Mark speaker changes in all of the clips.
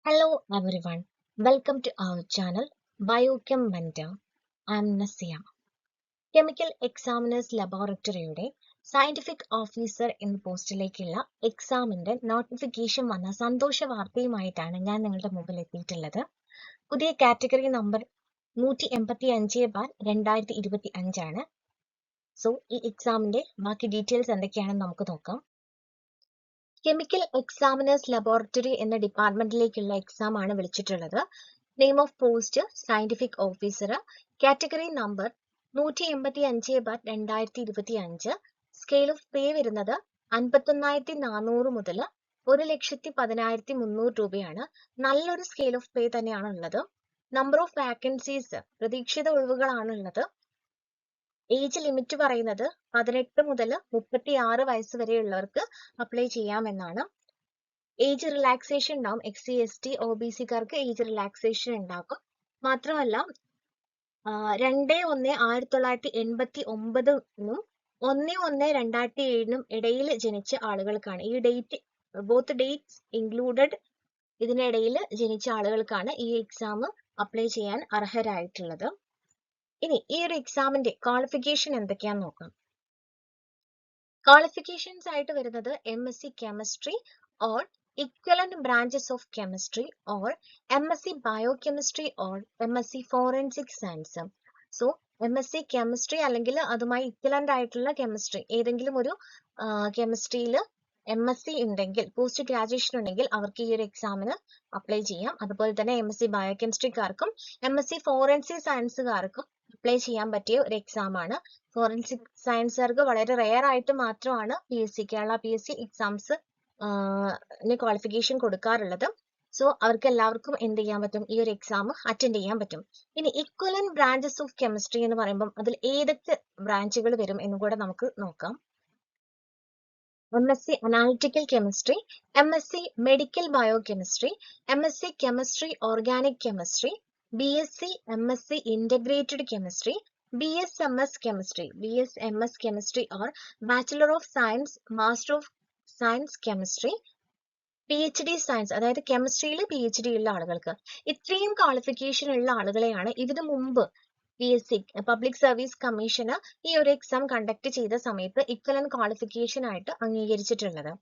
Speaker 1: Hello everyone, welcome to our channel Biochem Mentor. I am Nasia. Chemical examiners ലബോറട്ടറിയുടെ scientific officer എന്ന പോസ്റ്റിലേക്കുള്ള എക്സാമിന്റെ notification വന്ന സന്തോഷ വാർത്തയുമായിട്ടാണ് ഞാൻ നിങ്ങളുടെ മുമ്പിൽ എത്തിയിട്ടുള്ളത്. പുതിയ കാറ്റഗറി നമ്പർ 185/2025 ആണ്. സോ ഈ എക്സാമിന്റെ ബാക്കി ഡീറ്റെയിൽസ് എന്തൊക്കെയാണെന്ന് നമുക്ക് നോക്കാം. കെമിക്കൽ എക്സാമിനേഴ്സ് ലബോറട്ടറി എന്ന ഡിപ്പാർട്ട്മെന്റിലേക്കുള്ള എക്സാം ആണ് വിളിച്ചിട്ടുള്ളത്. Name of post scientific officer, category number 185/2025. Scale of pay വരുന്നത് 51,400 മുതൽ 1,10,300 രൂപയാണ്. നല്ലൊരു സ്കെയിൽ ഓഫ് പേ തന്നെയാണ് ഉള്ളത്. നമ്പർ ഓഫ് വാക്കൻസീസ് പ്രതീക്ഷിത ഒഴിവുകളാണ് ഉള്ളത്. ഏജ് ലിമിറ്റ് പറയുന്നത് 18 മുതൽ 36 വയസ്സ് വരെയുള്ളവർക്ക് അപ്ലൈ ചെയ്യാമെന്നാണ്. ഏജ് റിലാക്സേഷൻ ഉണ്ടാവും. SC ST OBC കാർക്ക് ഏജ് റിലാക്സേഷൻ ഉണ്ടാകും. മാത്രമല്ല 2/1/1989 1/1/2007 ഇടയിൽ ജനിച്ച ആളുകൾക്കാണ് ഈ ഡേറ്റ്, ബോത്ത് ഡേറ്റ്സ് ഇൻക്ലൂഡഡ്, ഇതിനിടയിൽ ജനിച്ച ആളുകൾക്കാണ് ഈ എക്സാം അപ്ലൈ ചെയ്യാൻ അർഹരായിട്ടുള്ളത്. ഇനി ഈ ഒരു എക്സാമിന്റെ ക്വാളിഫിക്കേഷൻ എന്തൊക്കെയാന്ന് നോക്കാം. ക്വാളിഫിക്കേഷൻസ് ആയിട്ട് വരുന്നത് MSc chemistry or equivalent branches of chemistry or MSc biochemistry or MSc forensic science. So MSc chemistry അല്ലെങ്കിൽ അതുമായി ഇക്വലന്റ് ആയിട്ടുള്ള കെമിസ്ട്രി, ഏതെങ്കിലും ഒരു കെമിസ്ട്രിയിൽ MSc ഉണ്ടെങ്കിൽ, പോസ്റ്റ് ഗ്രാജുവേഷൻ ഉണ്ടെങ്കിൽ അവർക്ക് ഈ ഒരു എക്സാമിന് അപ്ലൈ ചെയ്യാം. അതുപോലെ തന്നെ MSc ബയോകെമിസ്ട്രിക്കാർക്കും MSc ഫോറൻസിക് സയൻസുകാർക്കും അപ്ലൈ ചെയ്യാൻ പറ്റിയ ഒരു എക്സാം ആണ്. ഫോറൻസിക് സയൻസുകാർക്ക് വളരെ റെയർ ആയിട്ട് മാത്രമാണ് കേരള PSC എക്സാംസ് ക്വാളിഫിക്കേഷൻ കൊടുക്കാറുള്ളത്. സോ അവർക്ക് എല്ലാവർക്കും എന്ത് ചെയ്യാൻ പറ്റും, ഈ ഒരു എക്സാം അറ്റൻഡ് ചെയ്യാൻ പറ്റും. ഇനി ഇക്വലന്റ് ബ്രാഞ്ചസ് ഓഫ് കെമിസ്ട്രി എന്ന് പറയുമ്പോൾ അതിൽ ഏതൊക്കെ ബ്രാഞ്ചുകൾ വരും എന്ന് കൂടെ നമുക്ക് നോക്കാം. MSc analytical chemistry, MSc medical biochemistry, MSc chemistry organic chemistry, BSc MSc integrated chemistry, BSMS chemistry or Bachelor of Science, Master of Science Chemistry, PhD science, അതായത് കെമിസ്ട്രിയിൽ PhD ഉള്ള ആളുകൾക്ക്. ഇത്രയും ക്വാളിഫിക്കേഷൻ ഉള്ള ആളുകളെയാണ് ഇതിനു മുമ്പ് PSC പബ്ലിക് സർവീസ് കമ്മീഷന് ഈ ഒരു എക്സാം കണ്ടക്ട് ചെയ്ത സമയത്ത് ഇക്വലന്റ് ക്വാളിഫിക്കേഷൻ ആയിട്ട് അംഗീകരിച്ചിട്ടുള്ളത്.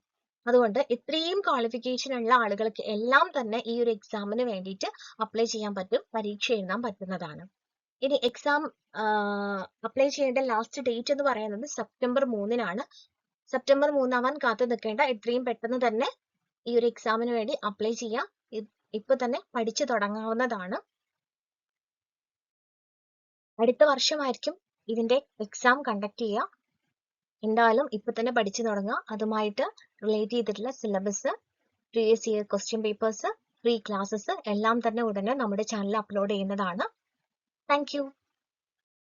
Speaker 1: അതുകൊണ്ട് ഇത്രയും ക്വാളിഫിക്കേഷൻ ഉള്ള ആളുകൾക്ക് എല്ലാം തന്നെ ഈ ഒരു എക്സാമിന് വേണ്ടിയിട്ട് അപ്ലൈ ചെയ്യാൻ പറ്റും, പരീക്ഷ എഴുതാൻ പറ്റുന്നതാണ്. ഇനി എക്സാം അപ്ലൈ ചെയ്യേണ്ട ലാസ്റ്റ് ഡേറ്റ് എന്ന് പറയുന്നത് സെപ്റ്റംബർ 3-നാണ്. സെപ്റ്റംബർ 3 ആവാൻ കാത്തു നിൽക്കേണ്ട, എത്രയും പെട്ടെന്ന് തന്നെ ഈ ഒരു എക്സാമിന് വേണ്ടി അപ്ലൈ ചെയ്യാം. ഇപ്പൊ തന്നെ പഠിച്ചു തുടങ്ങാവുന്നതാണ്. അടുത്ത വർഷമായിരിക്കും ഇതിന്റെ എക്സാം കണ്ടക്ട് ചെയ്യുക. എന്തായാലും ഇപ്പൊ തന്നെ പഠിച്ചു തുടങ്ങുക. അതുമായിട്ട് റിലേറ്റ് ചെയ്തിട്ടുള്ള syllabus, previous year question papers, free classes എല്ലാം തന്നെ ഉടനെ നമ്മുടെ ചാനലിൽ അപ്ലോഡ് ചെയ്യുന്നതാണ്. Thank you.